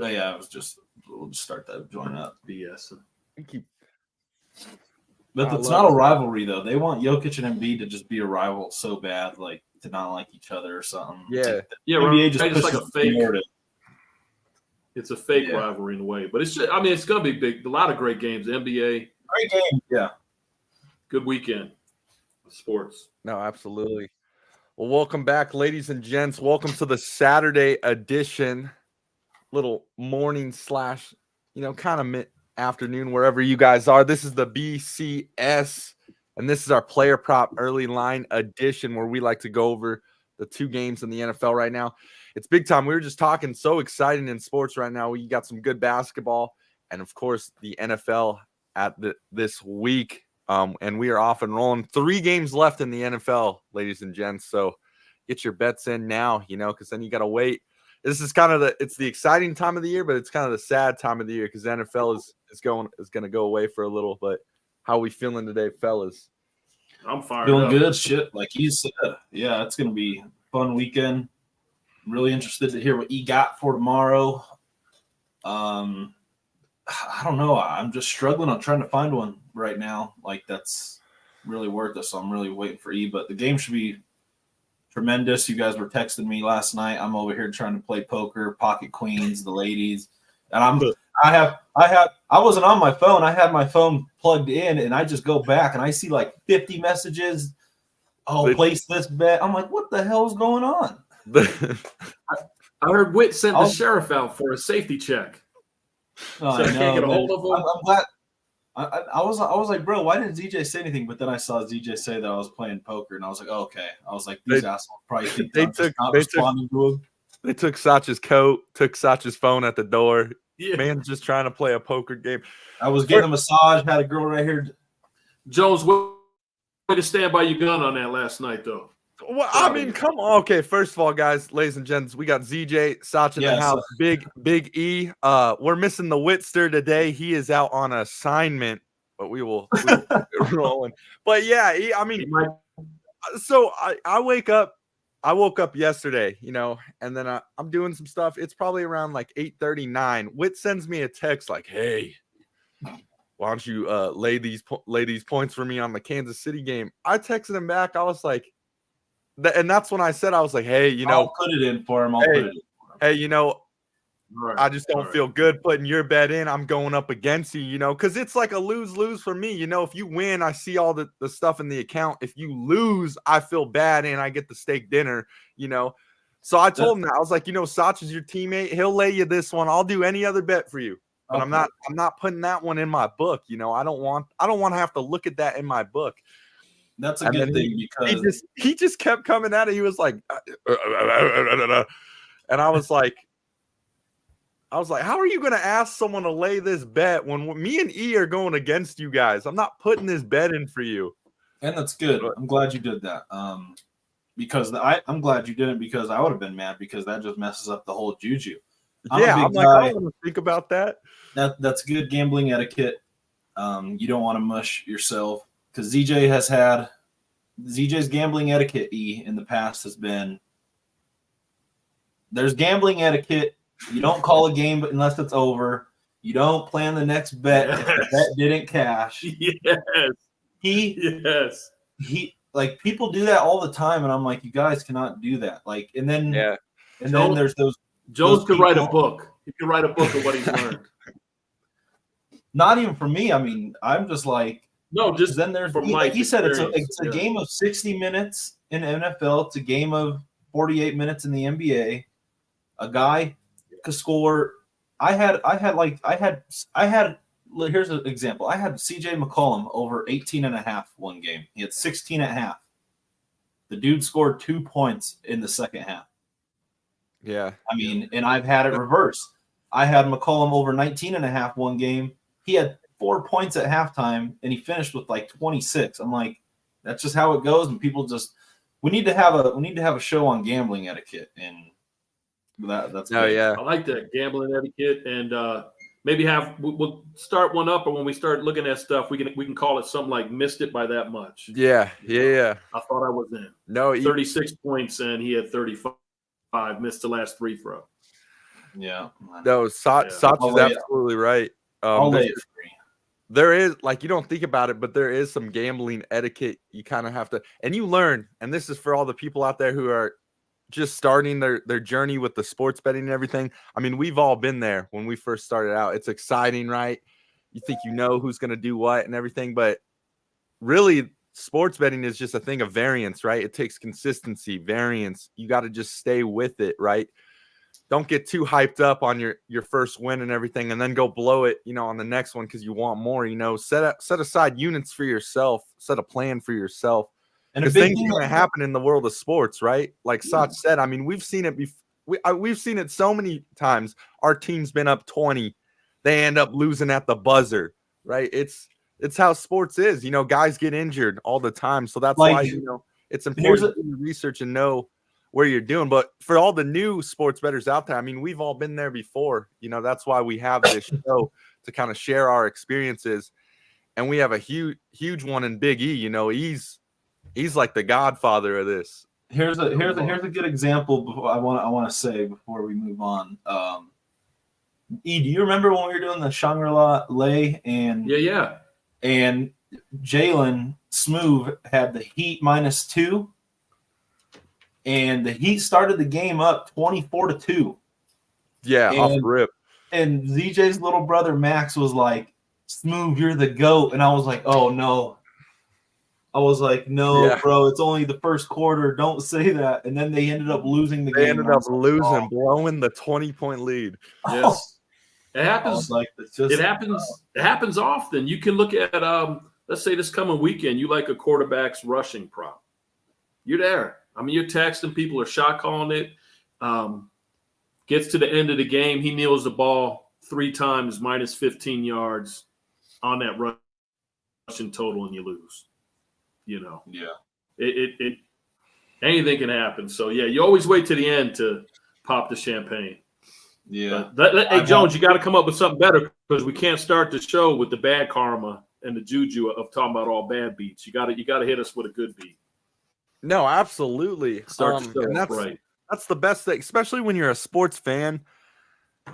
Oh, yeah, we'll just start that joint up. BS. But it's not a rivalry though. They want Jokic and Embiid to just be a rival so bad, like to not like each other or something. Yeah, like, yeah. NBA right. just It's like a fake. It's a fake Yeah. rivalry in a way, but it's just, I mean, it's going to be big. A lot of great games. NBA, Great game. Yeah. good weekend of sports. No, absolutely. Well, welcome back, ladies and gents. Welcome to the Saturday edition, little morning / kind of mid-afternoon, wherever you guys are. This is the BCS, and this is our player prop early line edition where we like to go over the 2 games in the NFL right now. It's big time. We were just talking, so exciting in sports right now. We got some good basketball and, of course, the NFL at this week. And we are off and rolling. 3 games left in the NFL, ladies and gents. So get your bets in now, because then you got to wait. This is kind of it's the exciting time of the year, but it's kind of the sad time of the year because the NFL is going to go away for a little. But how are we feeling today, fellas? I'm fired Feeling up. good, shit. Like he said, yeah, it's going to be a fun weekend. I'm really interested to hear what he got for tomorrow. I don't know. I'm just struggling on trying to find one right now. Like that's really worth it. So I'm really waiting for E. But the game should be tremendous. You guys were texting me last night. I'm over here trying to play poker, pocket queens, the ladies, and I wasn't on my phone. I had my phone plugged in, and I just go back and I see like 50 messages. Oh, place this bet. I'm like, what the hell is going on? I heard Witt sent the sheriff out for a safety check. Oh, so I can't get a hold of him. I'm glad. I was like, bro, why didn't ZJ say anything? But then I saw ZJ say that I was playing poker, and I was like, oh, okay. I was like, these assholes probably think responding to him. They took Sach's coat, took Sach's phone at the door. Yeah. Man's just trying to play a poker game. I was getting a massage, had a girl right here. Jones, way to stand by your gun on that last night, though. Well, I mean, come on. Okay, first of all, guys, ladies and gents, we got ZJ, Sach in the house, Big E. We're missing the Whitster today. He is out on assignment, but we will get rolling. But yeah, so I woke up yesterday, and then I'm doing some stuff. It's probably around like 8:39. Whit sends me a text like, "Hey, why don't you lay these points for me on the Kansas City game?" I texted him back. I was like, and that's when I said, I was like, "Hey, I'll put it in for him. Hey, I just don't feel good putting your bet in. I'm going up against you, because it's like a lose-lose for me. If you win, I see all the stuff in the account. If you lose, I feel bad and I get the steak dinner, So I told him that. I was like, Sach is your teammate. He'll lay you this one. I'll do any other bet for you. But I'm not putting that one in my book. I don't want to have to look at that in my book. That's a good thing because he just kept coming at it. He was like, and I was like, how are you going to ask someone to lay this bet when me and E are going against you guys? I'm not putting this bet in for you. And that's good. I'm glad you did that. Because I'm glad you didn't, because I would have been mad, because that just messes up the whole juju. I'm like, I don't want to think about that. That's good gambling etiquette. You don't want to mush yourself, because ZJ's gambling etiquette in the past has been, there's gambling etiquette. You don't call a game unless it's over. You don't plan the next bet if the bet didn't cash. Yes. He like, people do that all the time, and I'm like, you guys cannot do that. Like, and then then there's those. Jones could write a book. He could write a book of what he's learned. Not even for me. I mean, I'm just like, no, just then there's like he said, it's a game of 60 minutes in NFL. It's a game of 48 minutes in the NBA. A guy could score. Here's an example. I had CJ McCollum over 18.5 one game. He had 16.5. The dude scored 2 points in the second half. Yeah. I mean, and I've had it reversed. I had McCollum over 19.5 one game. He had 4 points at halftime, and he finished with like 26. I'm like, that's just how it goes. And people we need to have a show on gambling etiquette, and that's good. Yeah. I like that gambling etiquette, and maybe we'll start one up, or when we start looking at stuff, we can call it something like "missed it by that much." Yeah. I thought I was in. No, 36 points, and he had 35. Missed the last free throw. Yeah. No, Sach is absolutely right. I'll lay it free. There is, like, you don't think about it, but there is some gambling etiquette you kind of have to, and you learn, and this is for all the people out there who are just starting their journey with the sports betting and everything. I mean, we've all been there when we first started out. It's exciting, right? You think you know who's going to do what and everything, but really sports betting is just a thing of variance, right? It takes consistency, variance. You got to just stay with it, right? Don't get too hyped up on your first win and everything and then go blow it, on the next one because you want more. Set aside units for yourself, set a plan for yourself. And things are going to happen in the world of sports, right? Like Sach said, I mean, we've seen it we've seen it so many times. Our team's been up 20. They end up losing at the buzzer, right? It's how sports is. Guys get injured all the time. So that's why, it's important to do research and know where you're doing. But for all the new sports bettors out there, I mean, we've all been there before. That's why we have this show to kind of share our experiences. And we have a huge one in Big E. He's like the godfather of this. Here's a good example. I want to say before we move on. E, do you remember when we were doing the Shangri-La Lay and yeah, and Jalen Smoove had the Heat -2, and the Heat started the game up 24-2. Yeah, off the rip. And ZJ's little brother Max was like, "Smoove, you're the GOAT," and I was like, "Oh no." I was like, no, bro, it's only the first quarter. Don't say that. And then they ended up losing the game. They ended up losing, blowing the 20-point lead. Yes. It happens. It happens. It happens often. You can look at, let's say this coming weekend, you like a quarterback's rushing prop. You're there. I mean, you're texting, people are shot calling it. Gets to the end of the game, he kneels the ball 3 times, -15 yards on that rushing total, and you lose. It anything can happen. So you always wait to the end to pop the champagne. Yeah. Hey Jones, you got to come up with something better because we can't start the show with the bad karma and the juju of talking about all bad beats. You got to hit us with a good beat. No, absolutely. Start the show and that's right. That's the best thing, especially when you're a sports fan.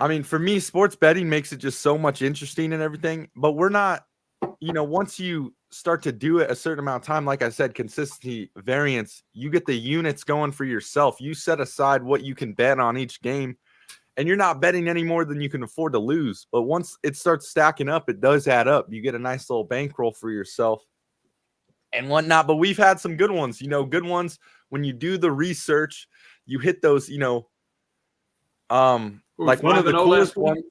I mean, for me, sports betting makes it just so much interesting and everything. But we're not, once you start to do it a certain amount of time, like I said, consistency, variance, you get the units going for yourself. You set aside what you can bet on each game, and you're not betting any more than you can afford to lose. But once it starts stacking up, it does add up. You get a nice little bankroll for yourself and whatnot. But we've had some good ones, good ones when you do the research, you hit those, like one of the coolest ones.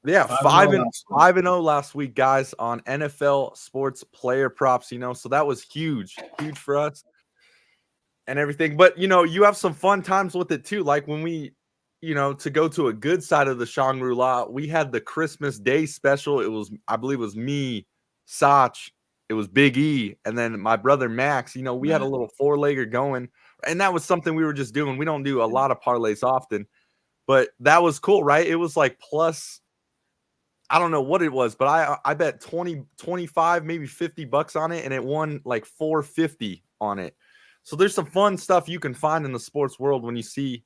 Yeah, 5-0 last week, guys, on NFL sports player props, so that was huge for us and everything. But, you have some fun times with it too. Like when we, to go to a good side of the Shangri-La, we had the Christmas Day special. I believe it was me, Sach, it was Big E, and then my brother Max. We had a little 4-legger going, and that was something we were just doing. We don't do a lot of parlays often, but that was cool, right? It was like plus, I don't know what it was, but I bet 20, 25, maybe $50 on it, and it won like $450 on it. So there's some fun stuff you can find in the sports world when you see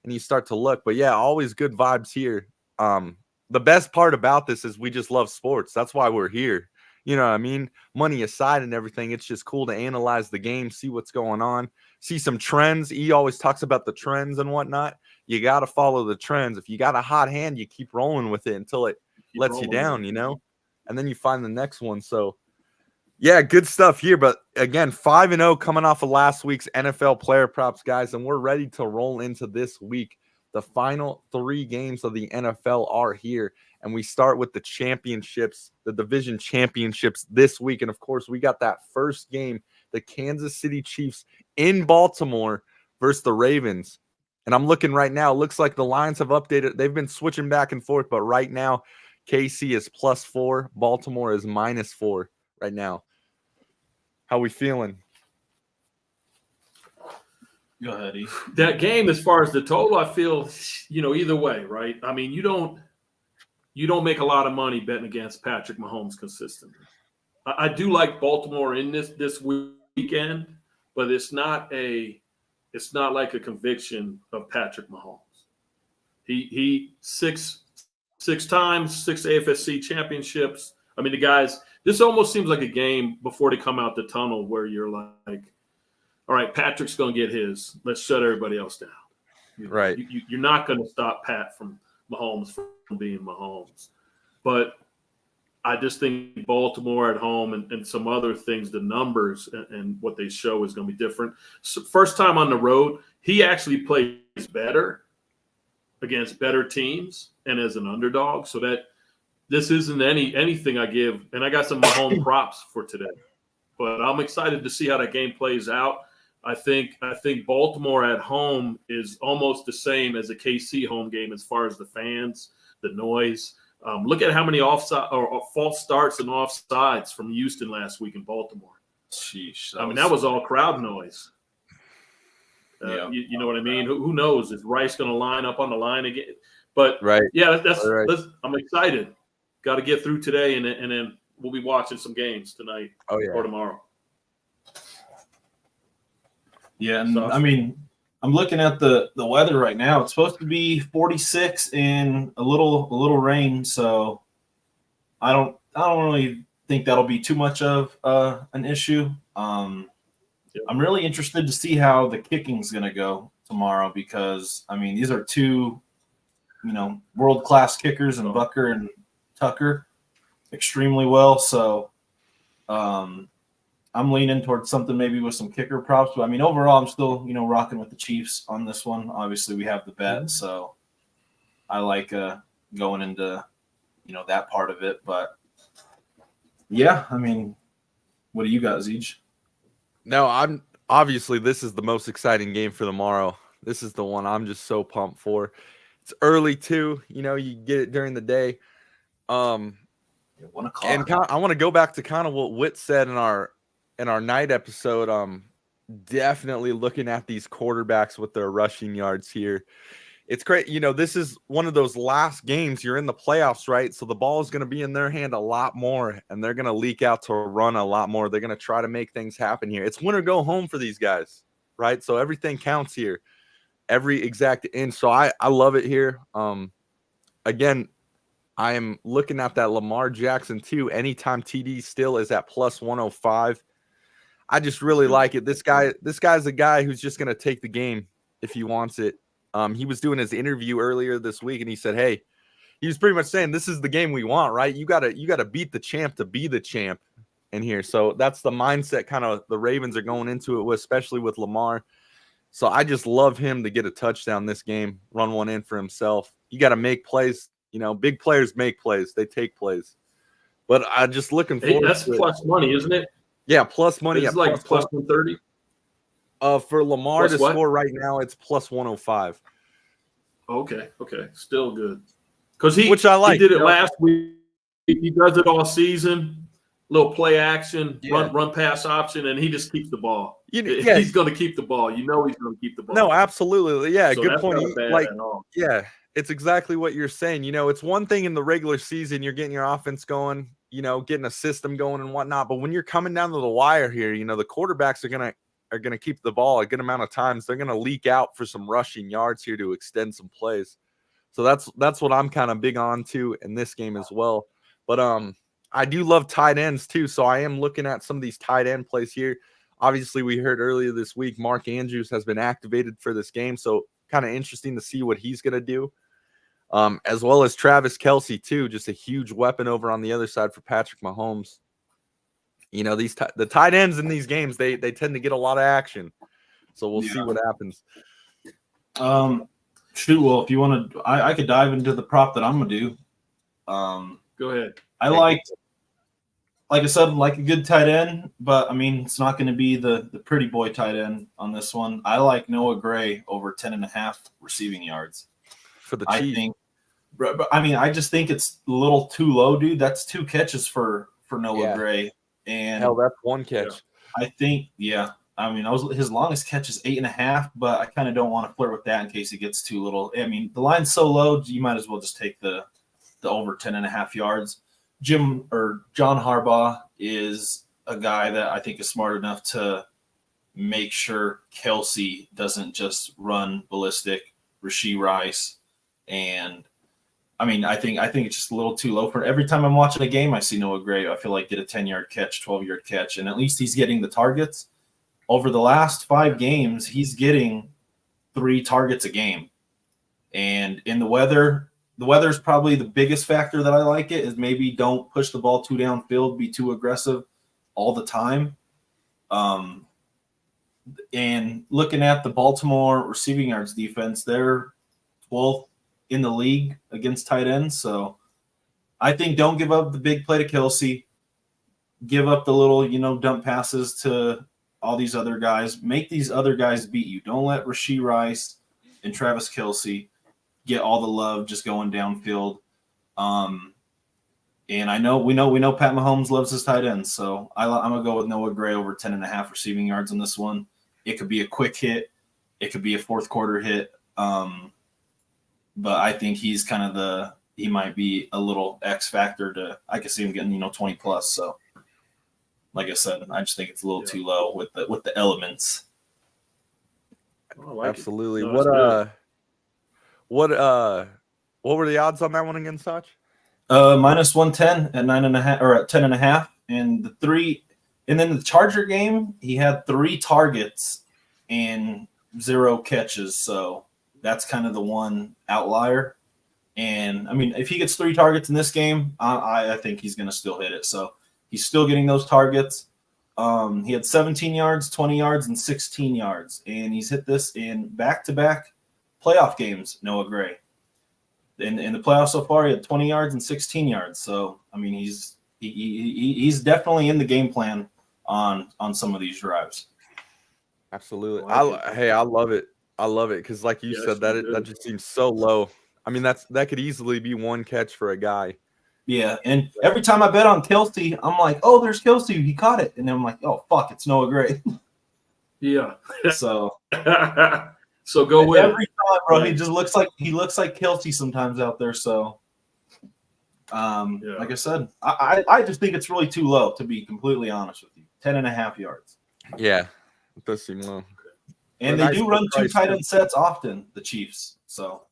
and you start to look. But yeah, always good vibes here. The best part about this is we just love sports. That's why we're here. You know what I mean? Money aside and everything, it's just cool to analyze the game, see what's going on, see some trends. He always talks about the trends and whatnot. You got to follow the trends. If you got a hot hand, you keep rolling with it until it lets you down, and then you find the next one. So yeah, good stuff here. But again, 5-0 coming off of last week's NFL player props, guys, and we're ready to roll into this week. The final 3 games of the NFL are here, and we start with the championships, the division championships this week. And of course, we got that first game, the Kansas City Chiefs in Baltimore versus the Ravens. And I'm looking right now, it looks like the lines have updated. They've been switching back and forth, but right now, KC is +4, Baltimore is -4 right now. How we feeling? Go ahead, E. That game, as far as the total, I feel, either way, right? I mean, you don't make a lot of money betting against Patrick Mahomes consistently. I do like Baltimore in this weekend, but it's not like a conviction of Patrick Mahomes. He six times, 6 AFSC championships. I mean, the guys. This almost seems like a game before they come out the tunnel where you're like, all right, Patrick's going to get his. Let's shut everybody else down. Right. You're not going to stop Pat from Mahomes from being Mahomes. But I just think Baltimore at home and some other things, the numbers and what they show is going to be different. So first time on the road, he actually plays better against better teams and as an underdog. So that this isn't anything I give. And I got some Mahomes props for today. But I'm excited to see how that game plays out. I think Baltimore at home is almost the same as a KC home game as far as the fans, the noise. Look at how many offside or false starts and offsides from Houston last week in Baltimore. Sheesh. That was all crowd noise. Yeah. You know what I mean? Who knows? Is Rice going to line up on the line again? But Right. yeah, that's. Right. I'm excited. Got to get through today, and then we'll be watching some games tonight or tomorrow. Yeah, and I mean, I'm looking at the weather right now. It's supposed to be 46 and a little rain, so I don't really think that'll be too much of an issue. I'm really interested to see how the kicking's going to go tomorrow because I mean, these are two, world-class kickers and Bucker and Tucker extremely well, so I'm leaning towards something maybe with some kicker props. But, I mean, overall, I'm still, rocking with the Chiefs on this one. Obviously, we have the bet, so I like going into, that part of it. But, yeah, I mean, what do you got, Zeej? No, obviously this is the most exciting game for tomorrow. This is the one I'm just so pumped for. It's early too, you get it during the day. 1 o'clock. And I want to go back to kind of what Whit said in our night episode. Definitely looking at these quarterbacks with their rushing yards here. It's great. This is one of those last games. You're in the playoffs, right? So the ball is going to be in their hand a lot more, and they're going to leak out to run a lot more. They're going to try to make things happen here. It's win or go home for these guys, right? So everything counts here, every exact inch. So I love it here. Again, I am looking at that Lamar Jackson too. Anytime TD still is at plus 105. I just really like it. This guy's a guy who's just going to take the game if he wants it. He was doing his interview earlier this week, and he said, "Hey," he was pretty much saying, "This is the game we want, right? You gotta beat the champ to be the champ in here." So that's the mindset kind of the Ravens are going into it with, especially with Lamar. So I just love him to get a touchdown this game, run one in for himself. You got to make plays. Big players make plays. They take plays. But I'm just looking forward. That's to plus money, isn't it? Yeah, plus money. It's like plus 130. For Lamar plus to what? score right now, it's plus 105. Okay, still good. Because which I like. He did it last week. He does it all season. Little play action, run pass option, and he just keeps the ball. He's going to keep the ball. He's going to keep the ball. No, absolutely. Yeah, so good point. Yeah. It's exactly what you're saying. It's one thing in the regular season, you're getting your offense going, getting a system going and whatnot. But when you're coming down to the wire here, the quarterbacks are gonna keep the ball a good amount of times. They're gonna leak out for some rushing yards here to extend some plays. So that's what I'm kind of big on too in this game as well. But I do love tight ends too. So I am looking at some of these tight end plays here. Obviously, we heard earlier this week Mark Andrews has been activated for this game. So kind of interesting to see what he's gonna do. As well as Travis Kelce too, just a huge weapon over on the other side for Patrick Mahomes. The tight ends in these games, they tend to get a lot of action. So we'll see what happens. Well, if you want to, I could dive into the prop that I'm gonna do. Go ahead. Like I said, like a good tight end, but I mean it's not going to be the pretty boy tight end on this one. I like Noah Gray over 10.5 receiving yards for the Chiefs. I just think it's a little too low, dude. That's 2 catches for Noah Gray. And hell, that's 1 catch. I think, his longest catch is 8.5, but I kind of don't want to flirt with that in case it gets too little. I mean, the line's so low, you might as well just take the over 10.5 yards. John Harbaugh is a guy that I think is smart enough to make sure Kelce doesn't just run ballistic. Rashee Rice, And I mean, I think it's just a little too low for every time I'm watching a game. I see Noah Gray. I feel like get a 10-yard catch, 12-yard catch, and at least he's getting the targets. Over the last 5 games, he's getting 3 targets a game. And in the weather's probably the biggest factor that I like it is maybe don't push the ball too downfield, be too aggressive all the time. And looking at the Baltimore receiving yards defense, they're 12th in the league against tight ends. So I think don't give up the big play to Kelce. Give up the little, dump passes to all these other guys. Make these other guys beat you. Don't let Rashee Rice and Travis Kelce get all the love just going downfield. And we know Pat Mahomes loves his tight ends, so I'm gonna go with Noah Gray over 10.5 receiving yards on this one. It could be a quick hit, it could be a fourth quarter hit, but I think he's kind of he might be a little X factor I could see him getting 20 plus. So, like I said, I just think it's a little too low with the elements. Absolutely. No, what were the odds on that one again, Sach? Minus 110 at 9.5 or at 10.5, and then the Charger game, he had 3 targets and 0 catches. So that's kind of the one outlier. And I mean, if he gets 3 targets in this game, I think he's going to still hit it. So he's still getting those targets. He had 17 yards, 20 yards, and 16 yards, and he's hit this in back-to-back playoff games. Noah Gray. In the playoffs so far, he had 20 yards and 16 yards. So I mean, he's definitely in the game plan on some of these drives. Absolutely. I love it. I love it because, like you said, that just seems so low. I mean, that could easily be one catch for a guy. Yeah, and every time I bet on Kelce, I'm like, oh, there's Kelce, he caught it, and then I'm like, oh fuck, it's Noah Gray. Yeah. So. So go with every time, bro. He just looks like Kelce sometimes out there. So, like I said, I just think it's really too low, to be completely honest with you. 10.5 yards. Yeah, it does seem low. And they do run 2 tight end sets often, the Chiefs. So,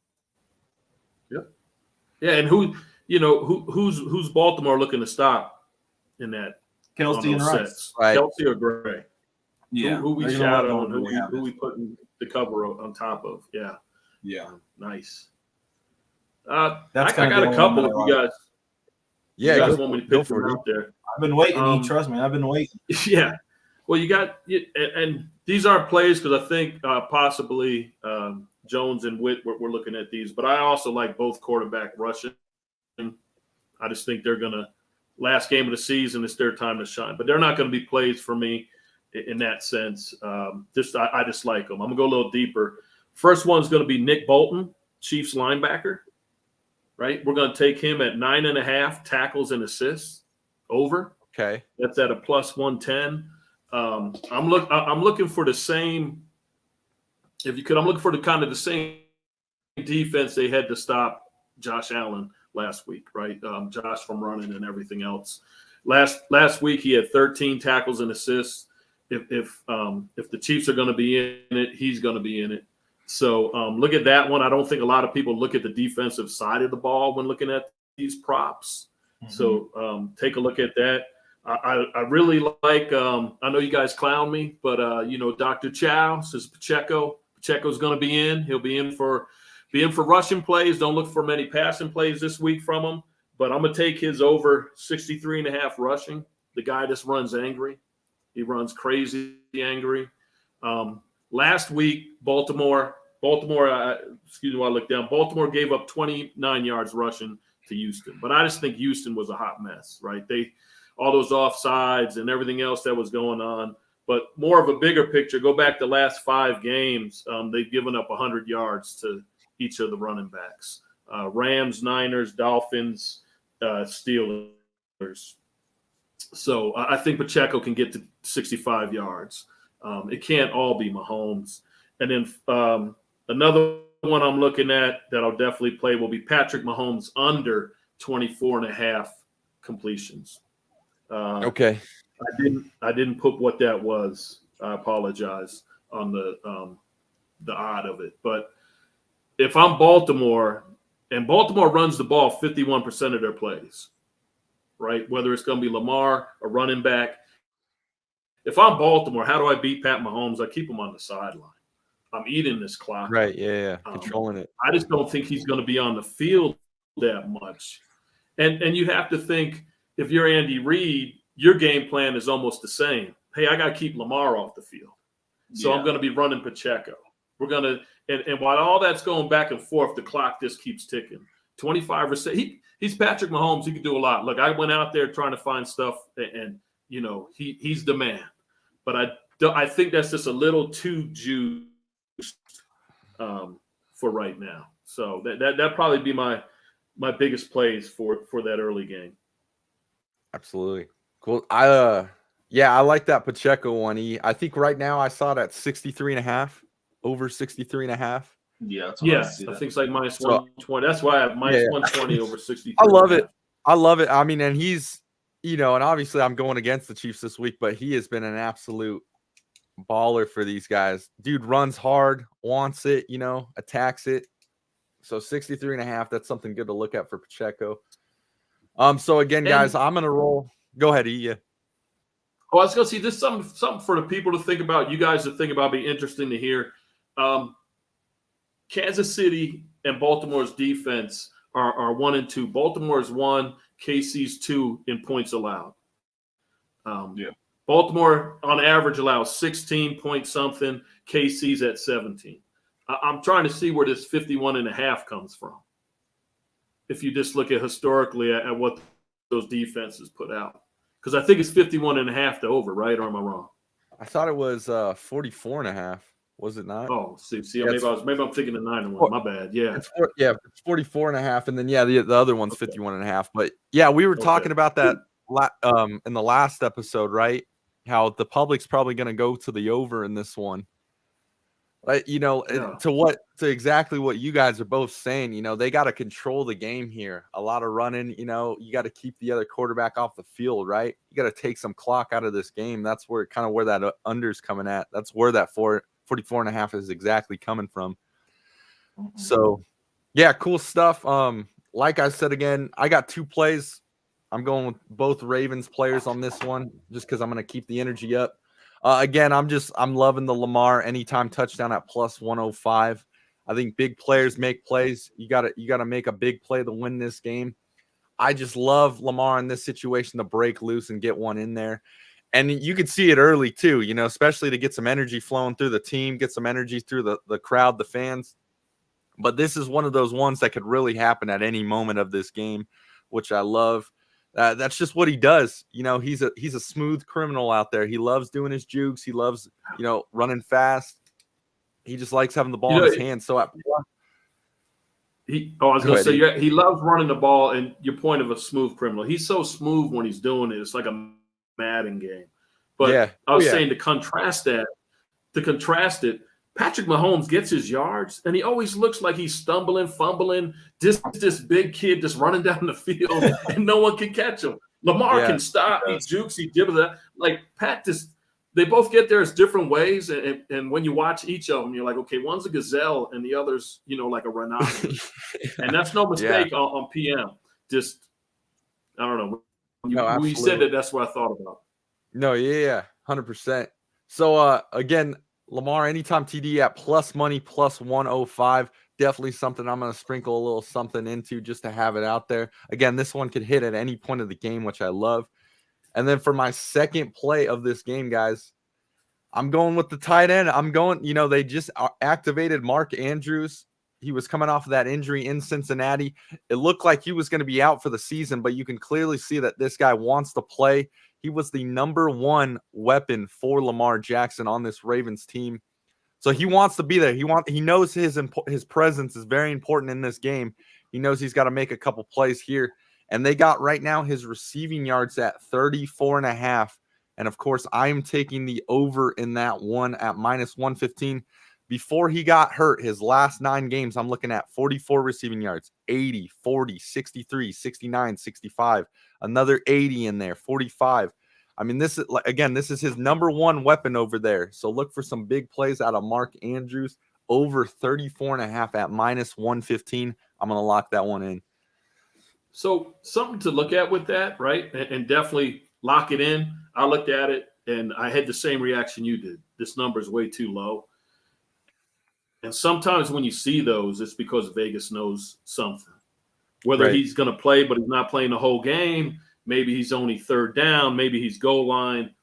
yeah, and who's Baltimore looking to stop in that? Kelce and Rice, right? Kelce or Gray? Yeah, who we shadow and who we putting the cover on top of? Yeah, nice. I got a couple of you guys. Yeah, you guys want me to pick them out there? I've been waiting. Trust me, I've been waiting. Yeah. Well, you got and these aren't plays because I think possibly Jones and Witt we're looking at these, but I also like both quarterback rushing. I just think they're gonna last game of the season. It's their time to shine, but they're not going to be plays for me in that sense. I just like them. I'm gonna go a little deeper. First one's going to be Nick Bolton, Chiefs linebacker. Right, we're going to take him at 9.5 tackles and assists over. Okay, that's at a plus 110. I'm looking for the same. If you could, I'm looking for the same defense they had to stop Josh Allen last week, right? Josh from running and everything else. Last week he had 13 tackles and assists. If the Chiefs are going to be in it, he's going to be in it. So look at that one. I don't think a lot of people look at the defensive side of the ball when looking at these props. Mm-hmm. So take a look at that. I really like. I know you guys clown me, but Dr. Chow says Pacheco's going to be in. He'll be in for rushing plays. Don't look for many passing plays this week from him. But I'm going to take his over 63.5 rushing. The guy just runs angry. He runs crazy angry. Last week, Baltimore. Excuse me while I look down. Baltimore gave up 29 yards rushing to Houston, but I just think Houston was a hot mess, right? All those offsides and everything else that was going on. But more of a bigger picture, go back the last 5 games. They've given up 100 yards to each of the running backs. Rams, Niners, Dolphins, Steelers. So I think Pacheco can get to 65 yards. It can't all be Mahomes. And then another one I'm looking at that I'll definitely play will be Patrick Mahomes under 24.5 completions. Okay. I didn't put what that was. I apologize on the odd of it. But if I'm Baltimore, And Baltimore runs the ball 51% of their plays, right? Whether it's going to be Lamar, a running back. If I'm Baltimore, how do I beat Pat Mahomes? I keep him on the sideline. I'm eating this clock. Right. Yeah. Controlling it. I just don't think he's going to be on the field that much. And you have to think, if you're Andy Reid, your game plan is almost the same. Hey, I got to keep Lamar off the field. So I'm going to be running Pacheco. We're going to and while all that's going back and forth, the clock just keeps ticking. 25%. He's Patrick Mahomes. He can do a lot. Look, I went out there trying to find stuff, and he's the man. But I think that's just a little too juiced for right now. So that probably be my biggest plays for that early game. Absolutely. Cool. I like that Pacheco one. I think right now I saw it at 63.5, over 63.5. Yeah. I think it's like minus 120. That's why I have minus 120 over 63. I love it. I love it. I mean, and he's, and obviously I'm going against the Chiefs this week, but he has been an absolute baller for these guys. Dude runs hard, wants it, attacks it. So 63.5, that's something good to look at for Pacheco. So again, guys, I'm gonna roll. Go ahead, E. Oh, I was gonna see this something for the people to think about. You guys to think about. Be interesting to hear. Kansas City and Baltimore's defense are 1 and 2. Baltimore's 1, KC's 2 in points allowed. Baltimore on average allows 16 point something. KC's at 17. I'm trying to see where this 51.5 comes from. If you just look at historically at what those defenses put out, because I think it's 51.5 to over, right? Or am I wrong? I thought it was 44.5. Was it not? Oh, see, maybe I'm thinking of 9-1. My bad. Yeah, it's 44.5, and then the other one's 51.5. But yeah, we were talking about that in the last episode, right? How the public's probably going to go to the over in this one. To exactly what you guys are both saying, they got to control the game here. A lot of running, you got to keep the other quarterback off the field, right? You got to take some clock out of this game. That's where that under's coming at. That's where that 44.5 is exactly coming from. So, yeah, cool stuff. Like I said, again, I got 2 plays. I'm going with both Ravens players on this one just because I'm going to keep the energy up. Again, I'm loving the Lamar anytime touchdown at plus 105. I think big players make plays. You gotta make a big play to win this game. I just love Lamar in this situation to break loose and get one in there. And you could see it early too, especially to get some energy flowing through the team, get some energy through the crowd, the fans. But this is one of those ones that could really happen at any moment of this game, which I love. That's just what he does. He's a smooth criminal out there. He loves doing his jukes. He loves, running fast. He just likes having the ball in his hands. So he loves running the ball. And your point of a smooth criminal, he's so smooth when he's doing it. It's like a Madden game. But I was saying to contrast it, Patrick Mahomes gets his yards, and he always looks like he's stumbling, fumbling. This big kid just running down the field, and no one can catch him. Lamar can stop. He jukes. He dribbles. Like Pat, they both get there as different ways. And when you watch each of them, you're like, okay, one's a gazelle, and the other's like a rhinoceros. And that's no mistake on PM. Just I don't know. When you said it, that's what I thought about. No, 100%. So again, Lamar anytime TD at plus money, plus 105. Definitely something I'm going to sprinkle a little something into just to have it out there. Again, this one could hit at any point of the game, which I love. And then for my second play of this game, guys, I'm going with the tight end. I'm going, they just activated Mark Andrews. He was coming off of that injury in Cincinnati. It looked like he was going to be out for the season, but you can clearly see that this guy wants to play. He was the number 1 weapon for Lamar Jackson on this Ravens team. So he wants to be there. He knows his presence is very important in this game. He knows he's got to make a couple plays here. And they got right now his receiving yards at 34.5. And of course, I am taking the over in that one at minus 115. Before he got hurt, his last 9 games, I'm looking at 44 receiving yards, 80, 40, 63, 69, 65, another 80 in there, 45. I mean, this is his number 1 weapon over there. So look for some big plays out of Mark Andrews over 34.5 at -115. I'm going to lock that one in. So something to look at with that, right? And definitely lock it in. I looked at it and I had the same reaction you did. This number is way too low. And sometimes when you see those, it's because Vegas knows something. Whether Right. he's going to play, but he's not playing the whole game. Maybe he's only third down. Maybe he's goal line.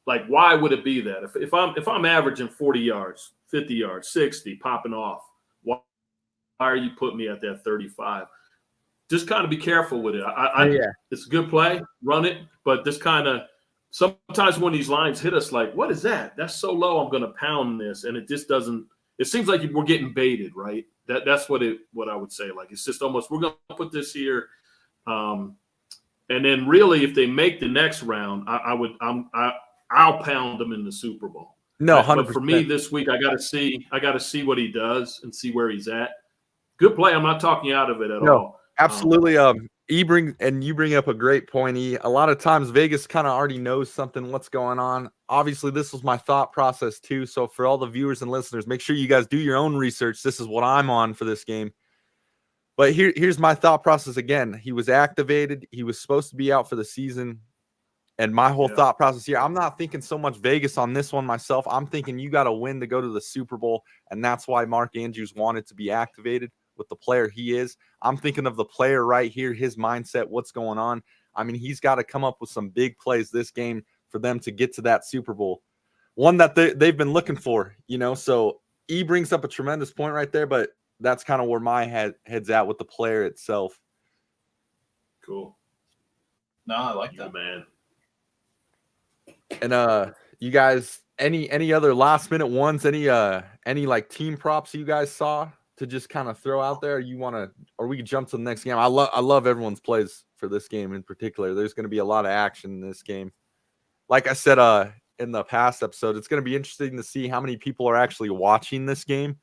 Like, why would it be that? If I'm averaging 40 yards, 50 yards, 60, popping off, why are you putting me at that 35? Just kind of be careful with it. It's a good play, run it, but this kind of sometimes when these lines hit us, like, what is that? That's so low. I'm going to pound this, and it just doesn't. It seems like we're getting baited, right? That's what I would say. Like, it's just almost we're going to put this here, and then really, if they make the next round, I'll pound them in the Super Bowl. No, 100%. But for me this week, I got to see what he does and see where he's at. Good play. I'm not talking you out of it at all. Absolutely. You bring up a great point. A lot of times Vegas kind of already knows something, what's going on. Obviously, this was my thought process too. So for all the viewers and listeners, make sure you guys do your own research. This is what I'm on for this game. But here's my thought process again. He was activated. He was supposed to be out for the season. And my whole thought process here, I'm not thinking so much Vegas on this one myself. I'm thinking you got to win to go to the Super Bowl. And that's why Mark Andrews wanted to be activated with the player he is. I'm thinking of the player right here, his mindset, what's going on. I mean, he's got to come up with some big plays this game for them to get to that Super Bowl. One that they've been looking for, So E brings up a tremendous point right there, but that's kind of where my head's at with the player itself. Cool. No, I like that, man. And you guys, any other last minute ones? Any like team props you guys saw to just kind of throw out there? Or we can jump to the next game. I love everyone's plays for this game in particular. There's going to be a lot of action in this game. Like I said in the past episode, it's going to be interesting to see how many people are actually watching this game.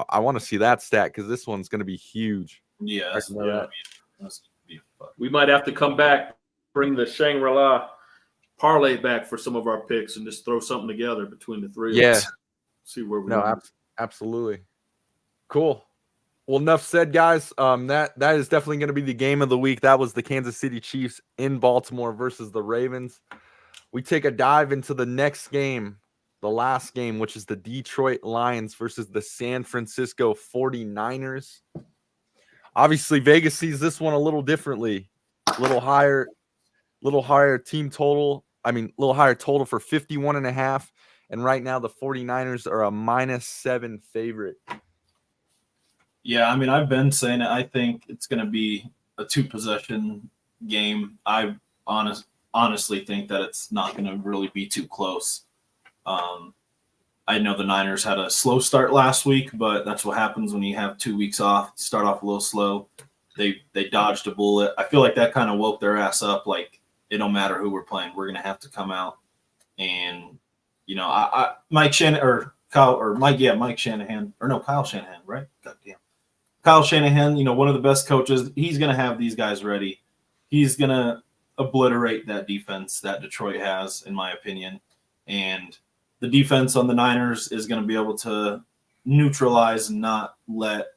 I want to see that stat because this one's going to be huge. Yeah, we might have to come back, bring the Shangri-La parlay back for some of our picks, and just throw something together between the three of us. See where we are. Absolutely. Cool. Well, enough said, guys. That is definitely going to be the game of the week. That was the Kansas City Chiefs in Baltimore versus the Ravens. We take a dive into the next game, the last game, which is the Detroit Lions versus the San Francisco 49ers. Obviously, Vegas sees this one a little differently. A little higher team total. A little higher total for 51.5. And right now the 49ers are a -7 favorite. Yeah, I've been saying it. I think it's going to be a 2-possession game. I honestly think that it's not going to really be too close. I know the Niners had a slow start last week, but that's what happens when you have 2 weeks off. Start off a little slow. They dodged a bullet. I feel like that kind of woke their ass up. Like, it don't matter who we're playing. We're going to have to come out. And, Mike Shanahan or Kyle or Mike, Mike Shanahan or no, Kyle Shanahan, right? Goddamn. Kyle Shanahan, one of the best coaches. He's going to have these guys ready. He's going to obliterate that defense that Detroit has, in my opinion. And the defense on the Niners is going to be able to neutralize and not let,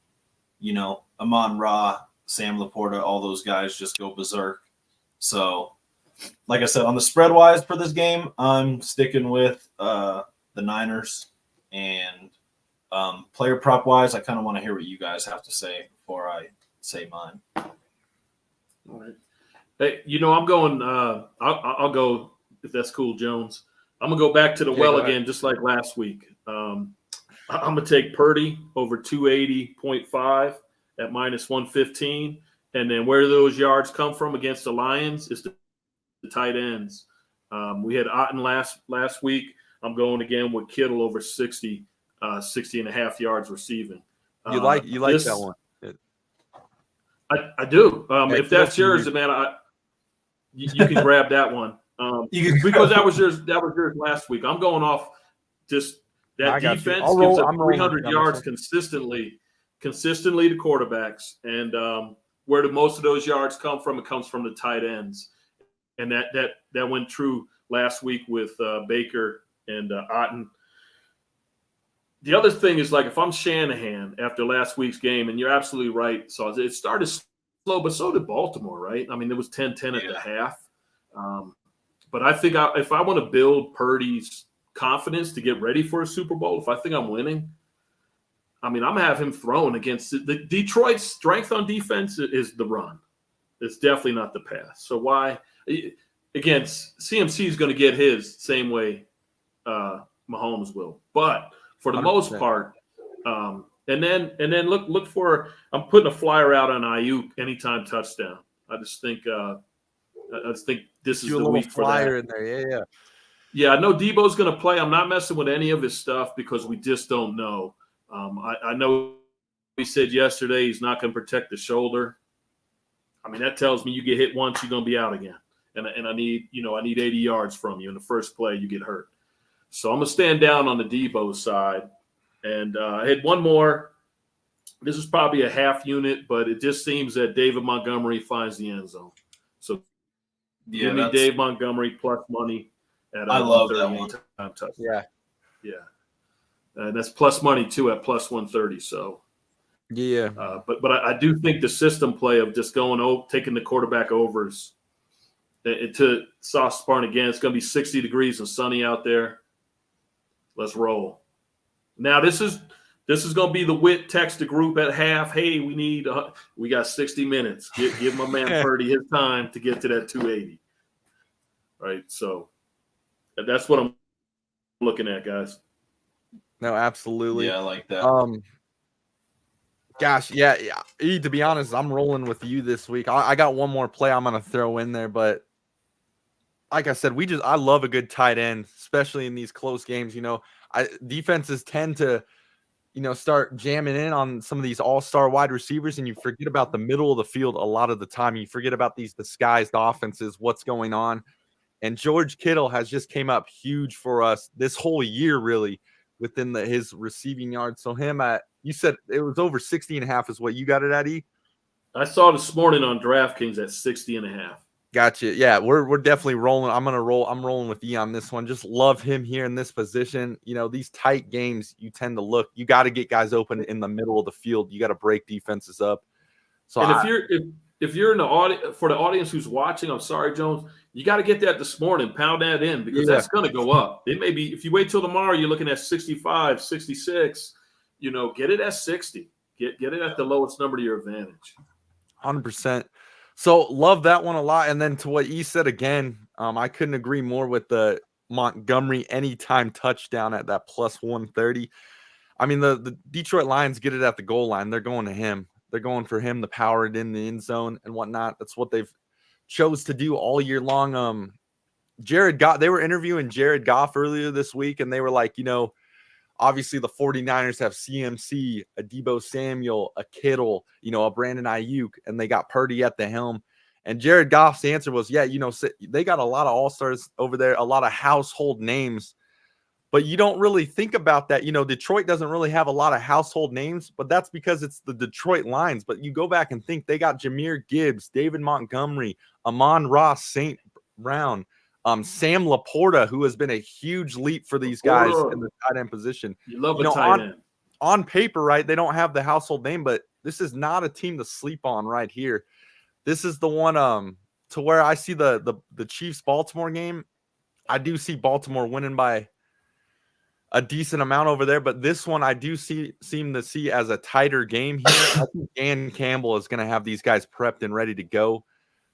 Amon-Ra, Sam Laporta, all those guys just go berserk. So, like I said, on the spread-wise for this game, I'm sticking with the Niners. And player prop-wise, I kind of want to hear what you guys have to say before I say mine. All right. Hey, I'm going I'll go, if that's cool, Jones. I'm going to go back to the again, just like last week. I'm going to take Purdy over 280.5 at -115. And then where do those yards come from against the Lions is the tight ends. We had Otten last week. I'm going again with Kittle over 60.5 yards receiving. You like that one? I do. If that's yours, man, you can grab that one. Because that was yours last week. I'm going off just that defense gives up 300 yards consistently to quarterbacks. And where do most of those yards come from? It comes from the tight ends. And that went true last week with Baker and Otten. the other thing is, like, if I'm Shanahan after last week's game, and you're absolutely right, so it started slow, but so did Baltimore, right? I mean, it was 10-10 at the half. But I think if I want to build Purdy's confidence to get ready for a Super Bowl, if I think I'm winning, I mean, I'm going to have him thrown against the Detroit's strength on defense is the run. It's definitely not the pass. So why? Again, CMC is going to get his same way Mahomes will. But for the 100%. Most part, and then look for, I'm putting a flyer out on Ayuk anytime touchdown. I just think this is the week for that. In there. Yeah, I know Debo's going to play. I'm not messing with any of his stuff because we just don't know. I know he said yesterday he's not going to protect the shoulder. I mean, that tells me you get hit once, you're going to be out again. And I need 80 yards from you in the first play, you get hurt. So I'm going to stand down on the Debo side. And I had one more. This is probably a half unit, but it just seems that David Montgomery finds the end zone. So give me Dave Montgomery plus money at I love that one. Yeah. And that's plus money too at plus 130. So yeah. But I do think the system play of just taking the quarterback overs to Sauce Spartan again. It's going to be 60 degrees and sunny out there. Let's roll. Now this is going to be the Witt text the group at half. Hey, we got 60 minutes. Give my man Purdy his time to get to that 280. Right. So that's what I'm looking at, guys. No, absolutely. Yeah, I like that. Gosh, yeah. E, to be honest, I'm rolling with you this week. I got one more play I'm going to throw in there, but like I said, I love a good tight end, especially in these close games. Defenses tend to, start jamming in on some of these all-star wide receivers, and you forget about the middle of the field a lot of the time. You forget about these disguised offenses, what's going on. And George Kittle has just came up huge for us this whole year, really, within his receiving yards. So you said it was over 60.5 is what you got it at, E? I saw this morning on DraftKings at 60.5. Gotcha. Yeah, we're definitely rolling. I'm rolling with E on this one. Just love him here in this position. These tight games, you tend to look. You got to get guys open in the middle of the field. You got to break defenses up. So if you're in the audience, for the audience who's watching, I'm sorry, Jones, you got to get that this morning. Pound that in because that's going to go up. It may be, if you wait till tomorrow, you're looking at 65, 66. Get it at 60. Get it at the lowest number to your advantage. 100%. So love that one a lot. And then to what E said again, I couldn't agree more with the Montgomery anytime touchdown at that plus 130. I mean, the Detroit Lions get it at the goal line. They're going to him. They're going for him to power it in the end zone and whatnot. That's what they've chose to do all year long. They were interviewing Jared Goff earlier this week, and they were like, obviously the 49ers have CMC, a Debo Samuel, a Kittle, a Brandon Ayuk, and they got Purdy at the helm. And Jared Goff's answer was, they got a lot of all-stars over there, a lot of household names, but you don't really think about that. Detroit doesn't really have a lot of household names, but that's because it's the Detroit Lions. But you go back and think they got Jahmyr Gibbs, David Montgomery, Amon-Ra St. Brown, Sam Laporta, who has been a huge leap for these guys in the tight end position. You love a tight end. On paper, right, they don't have the household name, but this is not a team to sleep on right here. This is the one to where I see the Chiefs-Baltimore game. I do see Baltimore winning by a decent amount over there, but this one I do seem to see as a tighter game here. I think Dan Campbell is going to have these guys prepped and ready to go.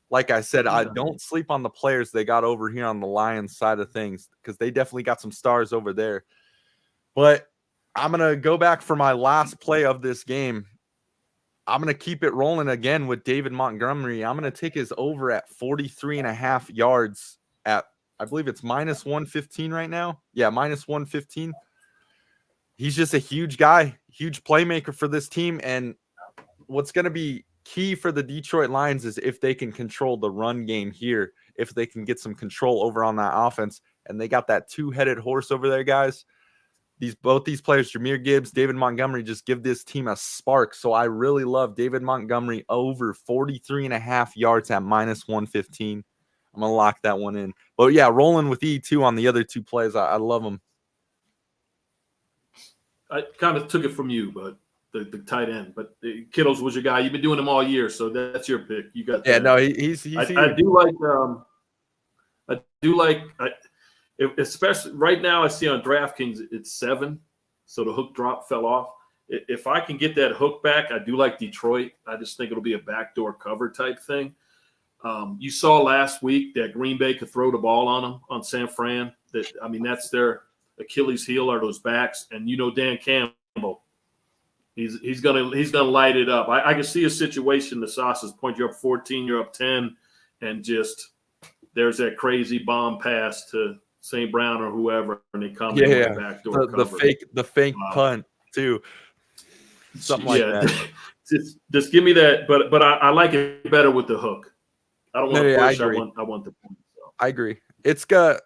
Like I said, I don't sleep on the players they got over here on the Lions side of things because they definitely got some stars over there. But I'm going to go back for my last play of this game. I'm going to keep it rolling again with David Montgomery. I'm going to take his over at 43.5 yards at, I believe it's minus 115 right now. Yeah, minus 115. He's just a huge guy, huge playmaker for this team. And what's going to be key for the Detroit Lions is if they can control the run game here, if they can get some control over on that offense. And they got that two-headed horse over there, guys. Both these players, Jahmyr Gibbs, David Montgomery, just give this team a spark. So I really love David Montgomery over 43.5 yards at minus 115. I'm going to lock that one in. But, yeah, rolling with E2 on the other two plays. I love them. I kind of took it from you, but the tight end. But Kittles was your guy. You've been doing him all year, so that's your pick. You got Yeah, that. no, he's I here. do like especially right now. I see on DraftKings it's 7, so the hook drop fell off. If I can get that hook back, I do like Detroit. I just think it'll be a backdoor cover type thing. You saw last week that Green Bay could throw the ball on them on San Fran. That's their Achilles heel are those backs, and Dan Campbell. He's gonna light it up. I can see a situation. The Sauce's point. You're up 14. You're up 10, and just there's that crazy bomb pass to St. Brown or whoever, and they come in with a backdoor cover. The fake punt too. Something like that. just give me that. But I like it better with the hook. I don't want to push. I want the point. So. I agree. It's for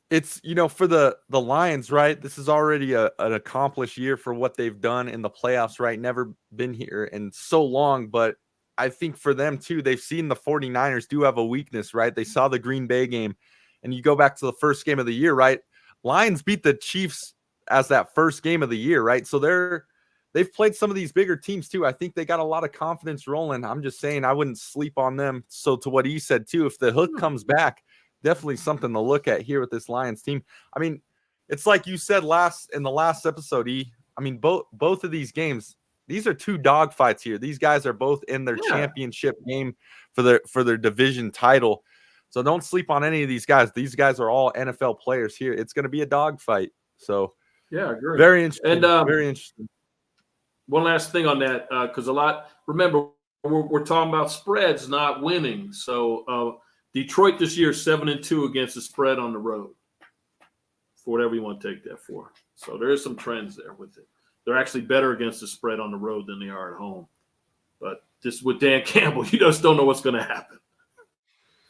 the Lions, right? This is already an accomplished year for what they've done in the playoffs, right? Never been here in so long, but I think for them too, they've seen the 49ers do have a weakness, right? They saw the Green Bay game, and you go back to the first game of the year, right? Lions beat the Chiefs as that first game of the year, right? So they've played some of these bigger teams too. I think they got a lot of confidence rolling. I'm just saying I wouldn't sleep on them. So to what he said too, if the hook comes back, definitely something to look at here with this Lions team. I mean, it's like you said in the last episode, E. I mean, both of these games, these are 2 dogfights here. These guys are both in their championship game for their division title. So don't sleep on any of these guys. These guys are all NFL players here. It's going to be a dogfight. So yeah, I agree. Very interesting. And very interesting. One last thing on that, because remember, we're talking about spreads, not winning. So Detroit this year 7-2 against the spread on the road, for whatever you want to take that for. So there is some trends there with it. They're actually better against the spread on the road than they are at home. But just with Dan Campbell, you just don't know what's going to happen.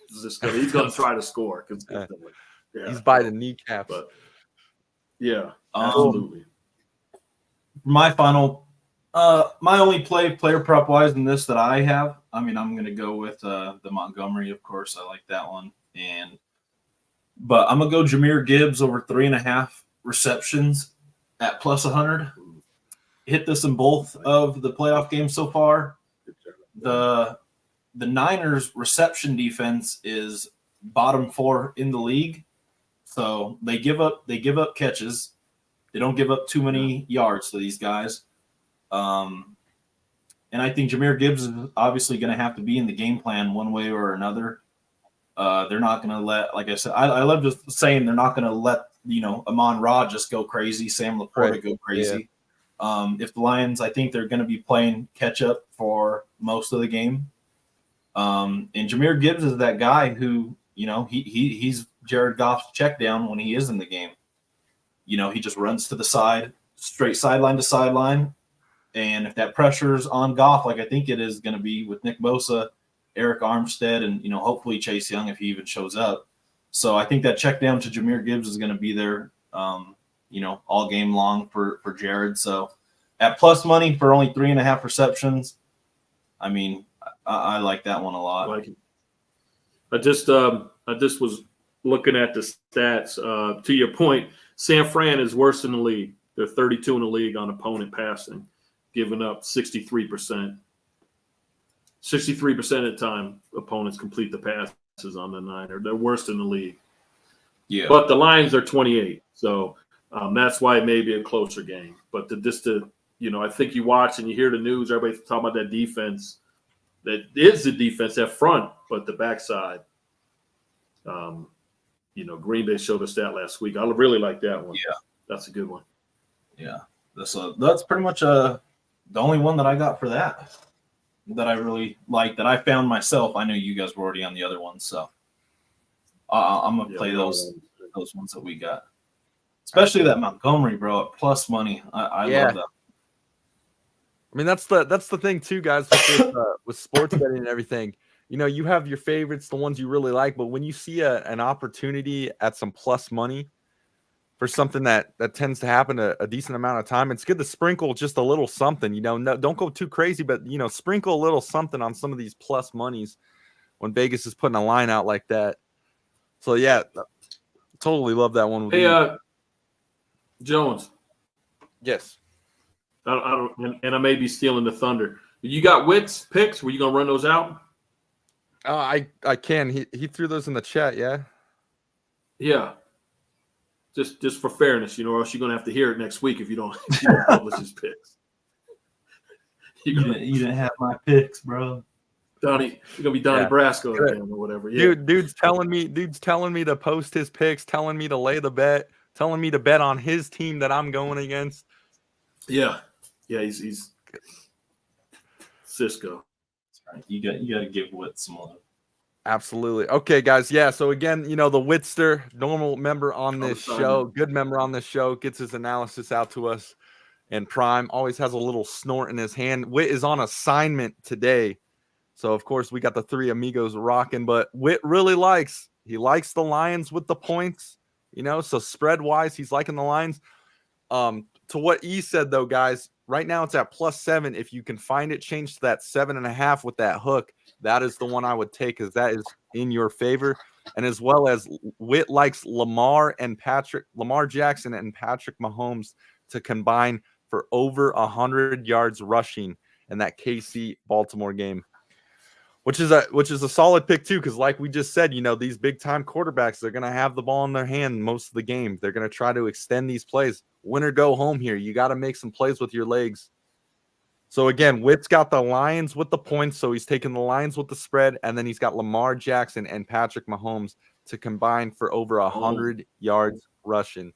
He's going to try to score consistently. Yeah, he's biting kneecaps. But yeah, absolutely. My final, my only player prop wise in this that I have, I'm going to go with the Montgomery, of course. I like that one. But I'm going to go Jahmyr Gibbs over 3.5 receptions at plus 100. Hit this in both of the playoff games so far. The Niners reception defense is bottom 4 in the league. So they give up catches. They don't give up too many yards to these guys. And I think Jahmyr Gibbs is obviously going to have to be in the game plan one way or another. They're not going to let, like I said, I love just saying they're not going to let, Amon-Ra just go crazy, Sam Laporta go crazy. Yeah. If the Lions, I think they're going to be playing catch up for most of the game. And Jahmyr Gibbs is that guy who, he's Jared Goff's check down when he is in the game. He just runs to the side, straight sideline to sideline. And if that pressure's on Goff, like I think it is going to be with Nick Bosa, Eric Armstead, and, hopefully Chase Young if he even shows up. So I think that check down to Jahmyr Gibbs is going to be there, all game long for Jared. So at plus money for only 3.5 receptions, I like that one a lot. I like it. I just was looking at the stats. To your point, San Fran is worse in the league. They're 32 in the league on opponent passing, giving up 63%. 63% of the time, opponents complete the passes on the Niner. They're worst in the league. Yeah. But the Lions are 28, so that's why it may be a closer game. But I think you watch and you hear the news, everybody's talking about that defense. That is the defense at front, but the backside. Green Bay showed us that last week. I really like that one. Yeah, that's a good one. Yeah, that's pretty much the only one that I got for that I really like, that I found myself. I know you guys were already on the other ones, so I'm gonna play those ones that we got, especially that Montgomery, bro, at plus money. I love that. That's the thing too, guys, with sports betting and everything. You have your favorites, the ones you really like, but when you see an opportunity at some plus money for something that tends to happen a decent amount of time, it's good to sprinkle just a little something. No, don't go too crazy, but sprinkle a little something on some of these plus monies when Vegas is putting a line out like that. So yeah, totally love that one. Hey, Jones. Yes. I don't, and I may be stealing the thunder. You got Witt's picks? Were you gonna run those out? I can. He threw those in the chat. Yeah. Yeah. Just for fairness, or else you're gonna have to hear it next week if you don't publish his picks. You didn't have my picks, bro. Donnie, you're gonna be Donnie Brasco again or whatever. Yeah. Dude's telling me to post his picks, telling me to lay the bet, telling me to bet on his team that I'm going against. Yeah. He's Cisco. Right. You got to give Witt some love. Absolutely. Okay, guys. Yeah. So again, the Witster, normal member on this show, good member on this show, gets his analysis out to us. And Prime always has a little snort in his hand. Witt is on assignment today. So, of course, we got the three amigos rocking, but Witt really likes the Lions with the points, so spread-wise, he's liking the Lions. To what E said, though, guys, right now it's at +7. If you can find it, change to that 7.5 with that hook. That is the one I would take, because that is in your favor. And as well as Witt likes Lamar Jackson and Patrick Mahomes to combine for over 100 yards rushing in that KC Baltimore game. Which is a solid pick too, because like we just said, these big time quarterbacks, they're gonna have the ball in their hand most of the game. They're gonna try to extend these plays. Win or go home here. You got to make some plays with your legs. So again, Witt's got the Lions with the points, so he's taking the Lions with the spread, and then he's got Lamar Jackson and Patrick Mahomes to combine for over 100 yards rushing.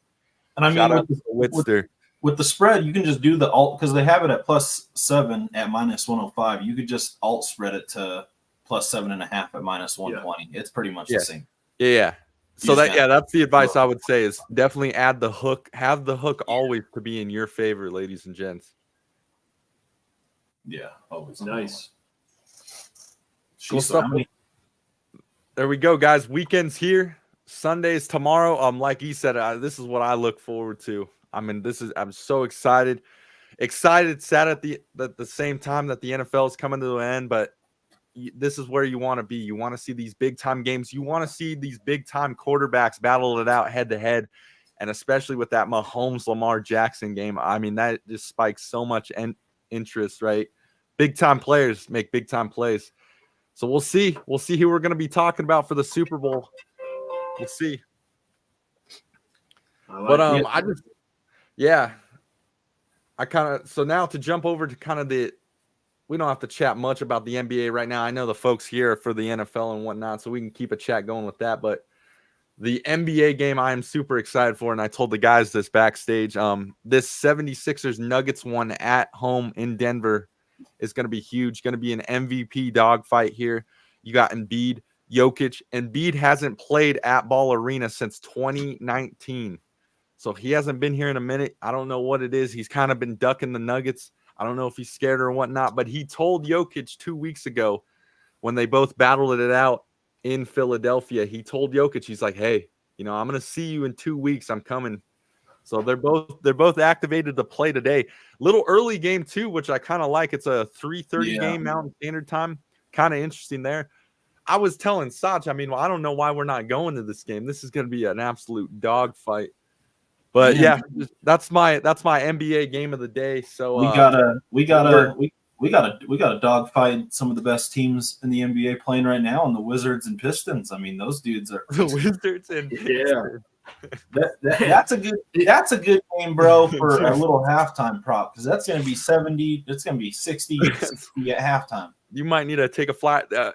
And I mean, shout out to Witster. With the spread, you can just do the alt, because they have it at +7 at -105. You could just alt spread it to +7.5 at -120. It's pretty much the same. Yeah. So that's the advice I would say, is definitely add the hook. Have the hook always to be in your favor, ladies and gents. Yeah, always. Nice. Cool stuff. There we go, guys. Weekends here. Sundays tomorrow. Like he said, this is what I look forward to. I mean, I'm so excited. Sad at the same time that the NFL is coming to an end, but this is where you want to be. You want to see these big time games. You want to see these big time quarterbacks battle it out head to head, and especially with that Mahomes Lamar Jackson game. I mean, that just spikes so much interest, right? Big time players make big time plays. So we'll see. We'll see who we're going to be talking about for the Super Bowl. We'll see. So now to jump over to kind of we don't have to chat much about the NBA right now. I know the folks here are for the NFL and whatnot, so we can keep a chat going with that. But the NBA game I am super excited for, and I told the guys this backstage. This 76ers Nuggets one at home in Denver is going to be huge. Going to be an MVP dogfight here. You got Embiid, Jokic. Embiid hasn't played at Ball Arena since 2019. So he hasn't been here in a minute. I don't know what it is. He's kind of been ducking the Nuggets. I don't know if he's scared or whatnot, but he told Jokic 2 weeks ago when they both battled it out in Philadelphia, he told Jokic, he's like, hey, I'm going to see you in 2 weeks. I'm coming. So they're both activated to play today. Little early game too, which I kind of like. It's a 3:30 game Mountain Standard Time. Kind of interesting there. I was telling Sach, I don't know why we're not going to this game. This is going to be an absolute dogfight. But that's my NBA game of the day. So we gotta dogfight some of the best teams in the NBA playing right now, and the Wizards and Pistons. I mean, those dudes are the Wizards and Pistons. That's a good game, bro, for a little halftime prop, because that's gonna be 70. It's gonna be 60 at halftime. You might need to take a flight. I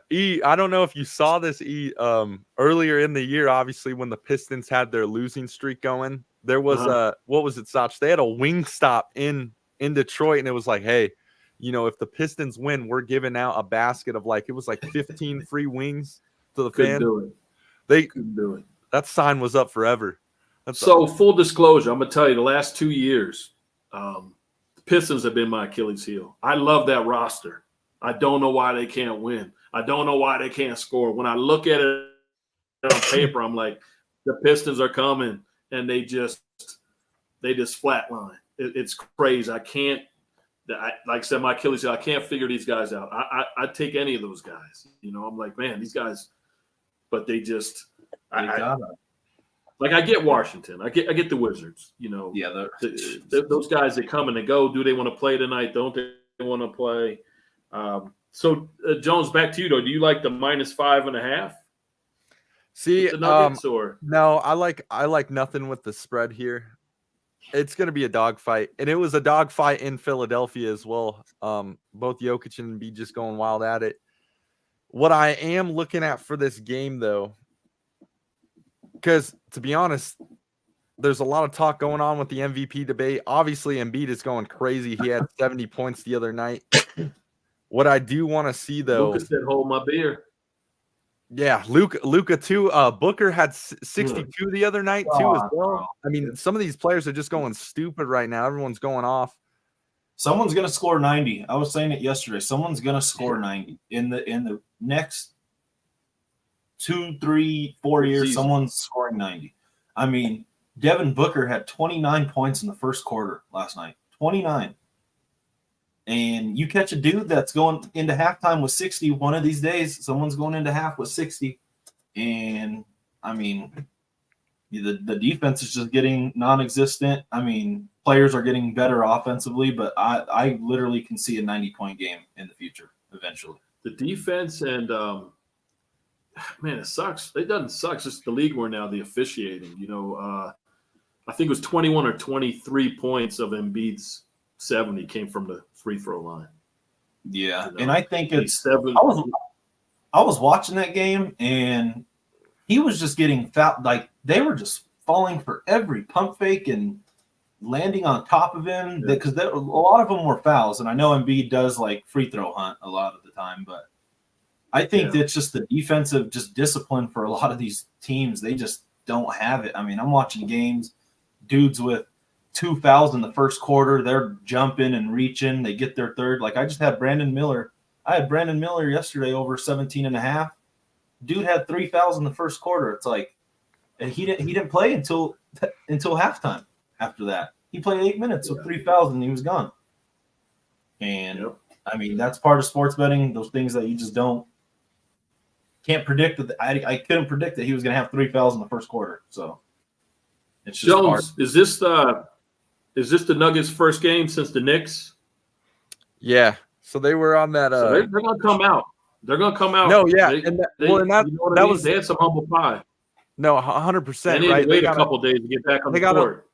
don't know if you saw this. Earlier in the year, obviously when the Pistons had their losing streak going. There was what was it, Sach? They had a wing stop in Detroit, and it was like, hey, if the Pistons win, we're giving out a basket of it was 15 free wings to the fans. They couldn't do it. That sign was up forever. Full disclosure, I'm gonna tell you, the last 2 years, the Pistons have been my Achilles heel. I love that roster. I don't know why they can't win. I don't know why they can't score. When I look at it on paper, I'm like, the Pistons are coming. And they just flatline. It's crazy. I can't, like I said, my Achilles heel, I can't figure these guys out. I'd take any of those guys. I'm like, man, these guys, but they just, Like I get Washington, I get the Wizards. You know, Yeah, those guys that come and they go. Do they want to play tonight? Don't they want to play? So Jones, back to you though. Do you like the -5.5? See, The Nuggets or no, I like nothing with the spread here. It's going to be a dogfight, and it was a dogfight in Philadelphia as well. Both Jokic and Embiid just going wild at it. What I am looking at for this game, though, because to be honest, there's a lot of talk going on with the MVP debate. Obviously, Embiid is going crazy. He had 70 points the other night. What I do want to see, though, Lucas said, "Hold my beer." yeah, Luka too. Booker had 62 the other night too as well. I mean, some of these players are just going stupid right now. Everyone's going off. Someone's going to score 90. I was saying it yesterday. Someone's going to score 90 in the next 2, 3, 4 years. Season. Someone's scoring 90. I mean, Devin Booker had 29 points in the first quarter last night. 29. And you catch a dude that's going into halftime with 60 one of these days, someone's going into half with 60. And, I mean, the defense is just getting non-existent. I mean, players are getting better offensively, but I literally can see a 90-point game in the future eventually. The defense and, man, it sucks. It doesn't suck. It's just the league we're now, the officiating. You know, I think it was 21 or 23 points of Embiid's 70 came from the free throw line. Yeah, You know, and I think it's 7. I was watching that game, and he was just getting fouled. Like, they were just falling for every pump fake and landing on top of him because a lot of them were fouls. And I know Embiid does like free throw hunt a lot of the time, but I think that's just the defensive just discipline for a lot of these teams. They just don't have it. I mean, I'm watching games, dudes with 2 fouls in the first quarter. They're jumping and reaching. They get their third. Like I just had Brandon Miller. I had Brandon Miller yesterday over 17.5. Dude had 3 fouls in the first quarter. It's like, and he didn't play until halftime. After that, he played 8 minutes with 3 fouls and he was gone. And I mean, that's part of sports betting. Those things that you just can't predict. I couldn't predict that he was going to have 3 fouls in the first quarter. So it's just Jones, hard. is this the Nuggets' first game since the Knicks? Yeah. So they were on that. So they're going to come out. They're going to come out. No, yeah, They, and that, they, well, and that, you know what that I mean? was They had some humble pie. no, They 100%. need Right? to wait a couple days to get back on the court.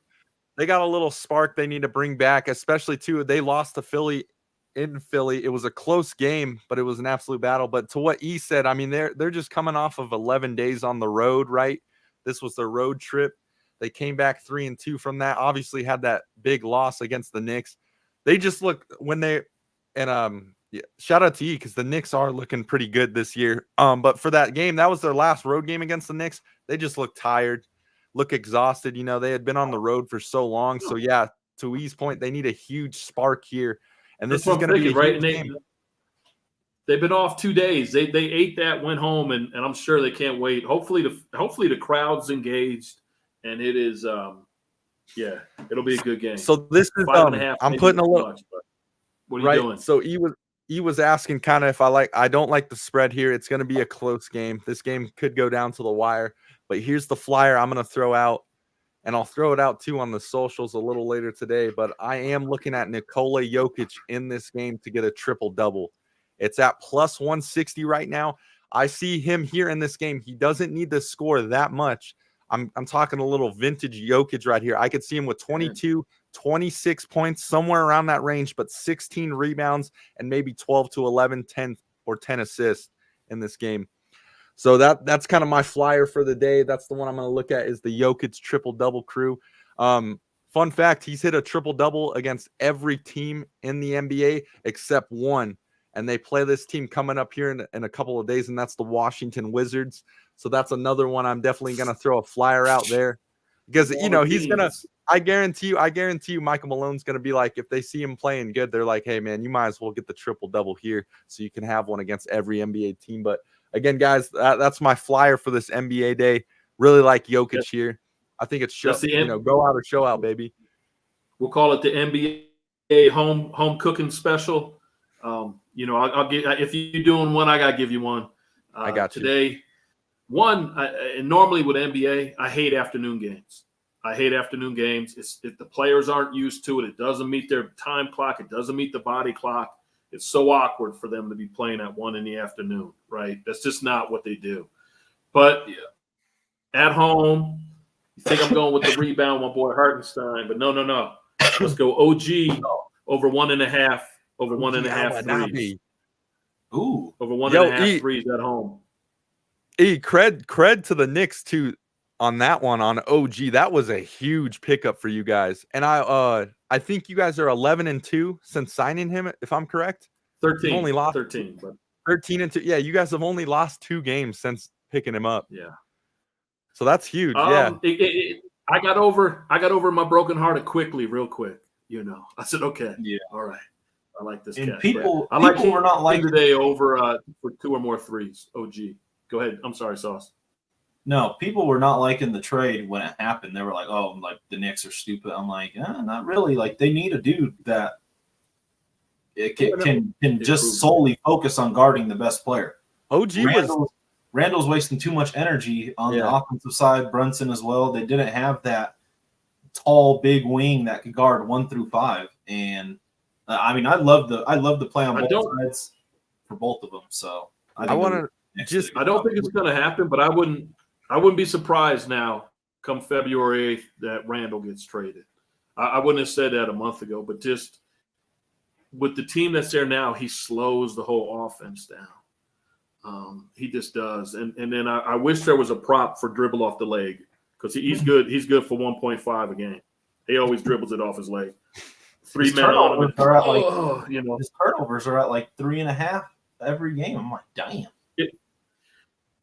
They got a little spark they need to bring back, especially too. They lost to Philly in Philly. It was a close game, but it was an absolute battle. But to what E said, I mean, they're just coming off of 11 days on the road, right? This was their road trip. They came back 3-2 from that. Obviously, had that big loss against the Knicks. They just look when they and yeah, shout out to E because the Knicks are looking pretty good this year. But for that game, that was their last road game against the Knicks. They just look tired, look exhausted. You know, they had been on the road for so long. So yeah, to E's point, they need a huge spark here, and this is going to be a huge game. They've been off 2 days. They ate that, went home, and I'm sure they can't wait. Hopefully the crowd's engaged, and it is it'll be a good game. So this is 5.5. I'm putting a little. What are you doing? So E was asking kind of if I don't like the spread here. It's going to be a close game. This game could go down to the wire. But here's the flyer I'm going to throw out, and I'll throw it out too on the socials a little later today. But I am looking at Nikola Jokic in this game to get a triple-double. It's at plus 160 right now. I see him here in this game. He doesn't need to score that much. I'm talking a little vintage Jokic right here. I could see him with 22, 26 points, somewhere around that range, but 16 rebounds and maybe 12 to 11, 10 assists in this game. So that's kind of my flyer for the day. That's the one I'm going to look at is the Jokic triple-double crew. Fun fact, he's hit a triple-double against every team in the NBA except one. And they play this team coming up here in a couple of days, and that's the Washington Wizards. So that's another one I'm definitely going to throw a flyer out there. Because, you know, he's going to – I guarantee you Michael Malone's going to be like, if they see him playing good, they're like, hey, man, you might as well get the triple-double here so you can have one against every NBA team. But, again, guys, that's my flyer for this NBA day. Really like Jokic here. I think it's just, go out or show out, baby. We'll call it the NBA home cooking special. I'll get if you're doing one, I gotta give you one. I got you. And normally with NBA, I hate afternoon games. If the players aren't used to it, it doesn't meet their time clock. It doesn't meet the body clock. It's so awkward for them to be playing at 1 p.m, right? That's just not what they do. But at home, you think I'm going with the rebound, my boy Hartenstein, but no. Let's go OG over 1.5, over 1.5 threes. Ooh. Over 1.5 threes at home. Cred to the Knicks too on that one on OG. That was a huge pickup for you guys. And I think you guys are 11-2 since signing him, if I'm correct. 13. Only lost 13, but 13-2. Yeah, you guys have only lost 2 games since picking him up. Yeah. So that's huge. I got over my broken heart real quick. I said, okay, yeah, all right. I like this. And cat. people were not like today over for 2 or more threes. OG, go ahead. I'm sorry, Sauce. No, people were not liking the trade when it happened. They were like, "Oh, like the Knicks are stupid." I'm like, not really. Like they need a dude that can just solely focus on guarding the best player. Randall's wasting too much energy on the offensive side. Brunson as well. They didn't have that tall, big wing that could guard 1 through 5. And I love the play on both sides for both of them. So I don't think it's going to happen, but I wouldn't be surprised now come February 8th that Randall gets traded. I wouldn't have said that a month ago, but just with the team that's there now, he slows the whole offense down. He just does. And then I wish there was a prop for dribble off the leg because he's good. He's good for 1.5 a game. He always dribbles it off his leg. 3 men on him. His turnovers are at like 3.5 every game. I'm like, damn.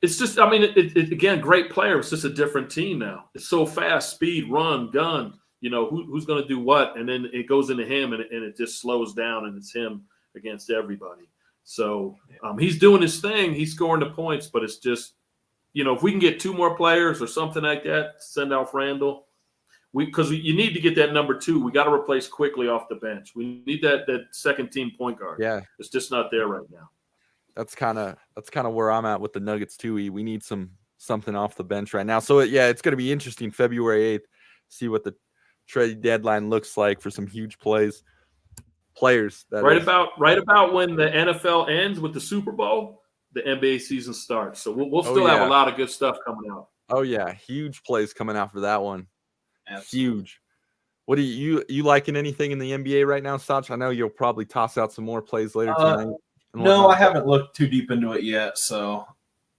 It's just, again, great player. It's just a different team now. It's so fast, speed, run, gun. Who's going to do what? And then it goes into him, and it just slows down, and it's him against everybody. So he's doing his thing. He's scoring the points, but it's just, if we can get 2 more players or something like that, send off Randall. Because you need to get that number 2. We got to replace quickly off the bench. We need that second team point guard. Yeah, it's just not there right now. That's kind of where I'm at with the Nuggets too. We need something off the bench right now. So it's going to be interesting February 8th. See what the trade deadline looks like for some huge players. Right about when the NFL ends with the Super Bowl, the NBA season starts. So we'll still have a lot of good stuff coming out. Oh yeah, huge plays coming out for that one. Absolutely. Huge. What do you liking anything in the NBA right now, Sach? I know you'll probably toss out some more plays later tonight. No, I haven't looked too deep into it yet, so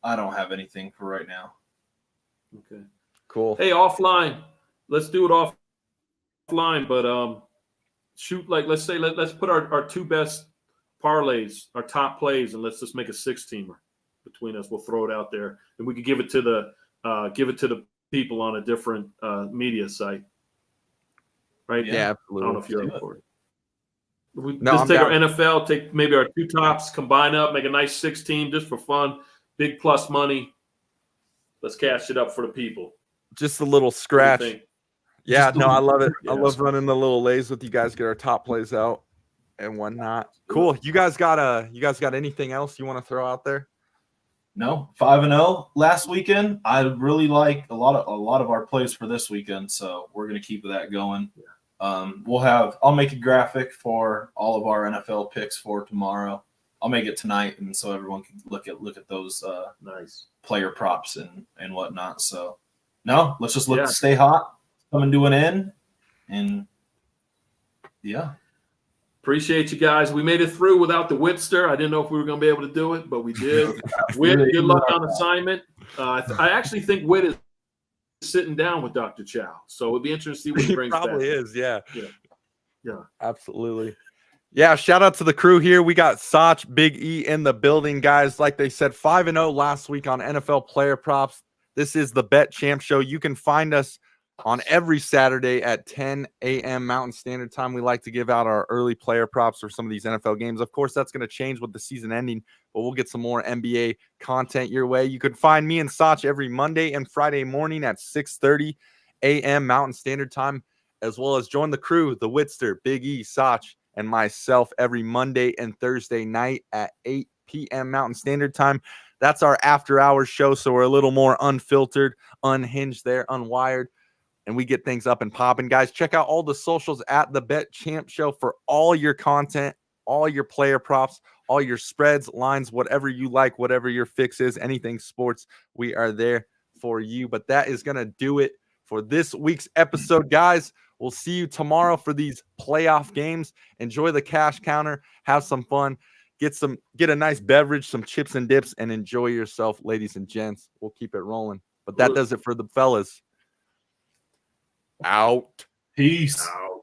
I don't have anything for right now. Okay. Cool. Hey, offline. Let's do it offline, but shoot, like let's put our 2 best parlays, our top plays, and let's just make a 6-teamer between us. We'll throw it out there, and we could give it to the people on a different media site. Right? Yeah, absolutely. I don't know if you're up for it. Take down. our NFL, take maybe our 2 tops, combine up, make a nice 6-team just for fun. Big plus money. Let's cash it up for the people. Just a little scratch. Yeah, no, I love it. Yeah, I love running the little lays with you guys, get our top plays out and whatnot. Cool. You guys got anything else you want to throw out there? No, 5-0 last weekend. I really like a lot of our plays for this weekend, so we're gonna keep that going. Yeah. I'll make a graphic for all of our NFL picks for tomorrow. I'll make it tonight, and so everyone can look at those nice player props and whatnot. So no, let's just look to stay hot, coming to an end, and appreciate you guys. We made it through without the Whitster. I didn't know if we were going to be able to do it, but we did. Whit, good luck on assignment. I actually think Whit is sitting down with Dr. Chow, so it'd be interesting to see what he brings back. He probably is, yeah, absolutely. Yeah, shout out to the crew here. We got Sach, Big E in the building, guys. Like they said, 5-0 last week on NFL player props. This is the Bet Champ Show. You can find us on every Saturday at 10 a.m. Mountain Standard Time. We like to give out our early player props for some of these NFL games. Of course, that's going to change with the season ending, but we'll get some more NBA content your way. You can find me and Sach every Monday and Friday morning at 6:30 a.m. Mountain Standard Time, as well as join the crew, the Whitster, Big E, Sach, and myself every Monday and Thursday night at 8 p.m. Mountain Standard Time. That's our after hours show. So we're a little more unfiltered, unhinged there, unwired, and we get things up and popping. Guys, check out all the socials at the Bet Champ Show for all your content, all your player props, all your spreads, lines, whatever you like, whatever your fix is, anything sports, we are there for you. But that is going to do it for this week's episode, guys. We'll see you tomorrow for these playoff games. Enjoy the cash counter, have some fun, get a nice beverage, some chips and dips, and enjoy yourself, ladies and gents. We'll keep it rolling. But that does it for the fellas. Out. Peace. Out.